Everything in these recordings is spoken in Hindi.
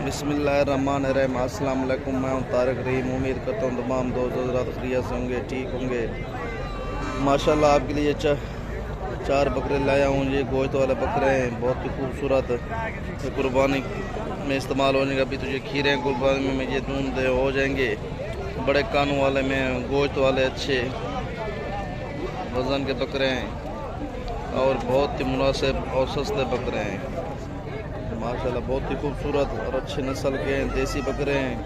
बिस्मिल्लाहिर्रहमानिर्रहीम। अस्सलाम वालेकुम। मैं हूं तारिक रहीम। उम्मीद करता हूं तमाम दोस्त हज़रात खैरियत से होंगे, ठीक होंगे। माशाल्लाह आपके लिए चार बकरे लाया हूं। ये गोश्त वाले बकरे हैं, बहुत ही खूबसूरत। ये कुर्बानी में इस्तेमाल होने का। अभी तो ये खीरे हैं, कुर्बानी में ये दूध हो जाएंगे। बड़े कानों वाले में गोश्त वाले अच्छे वज़न के बकरे हैं और बहुत ही मुनासिब और सस्ते बकरे हैं। माशाल्लाह बहुत ही खूबसूरत और अच्छे नस्ल के हैं, देसी बकरे हैं।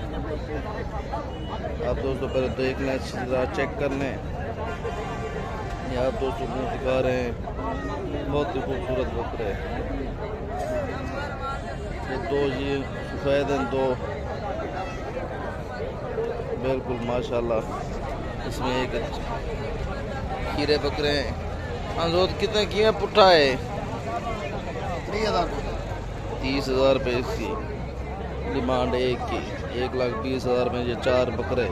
आप दोस्तों पहले देख लें, अच्छी तरह चेक कर लें। ये आप दोस्तों को दिखा रहे हैं, बहुत ही खूबसूरत बकरे हैं। ये दो ये सफ़ेद हैं, दो बिल्कुल माशाल्लाह। इसमें एक खीरे बकरे हैं। हाँ कितने किए पुट्ठा है? 30,000 रुपये इसकी डिमांड एक की। 1,20,000 में ये चार बकरे।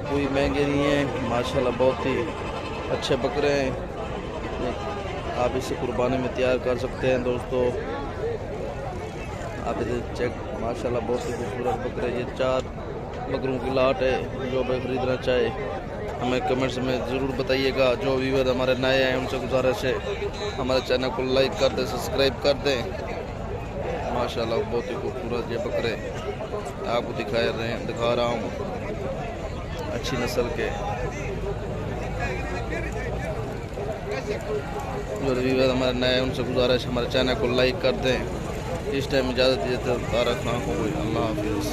कोई महंगे नहीं हैं, माशाल्लाह बहुत ही अच्छे बकरे हैं। आप इसे कुर्बानी में तैयार कर सकते हैं दोस्तों। आप इसे चेक, माशाल्लाह बहुत ही खूबसूरत बकरे। ये चार बकरों की लाट है। जो भी खरीदना चाहे हमें कमेंट्स में ज़रूर बताइएगा। जो व्यूअर हमारे नए हैं उनसे गुजारिश है हमारे चैनल को लाइक कर दें, सब्सक्राइब कर दें। माशाल्लाह बहुत ही खूबसूरत ये बकरे आपको दिखा रहा हूँ, अच्छी नस्ल के। जो व्यूअर हमारे नए हैं उनसे गुजारिश हमारे चैनल को लाइक कर दें। इस टाइम इजाज़त दीजिए। तारक खान को। अल्लाह हाफिज़।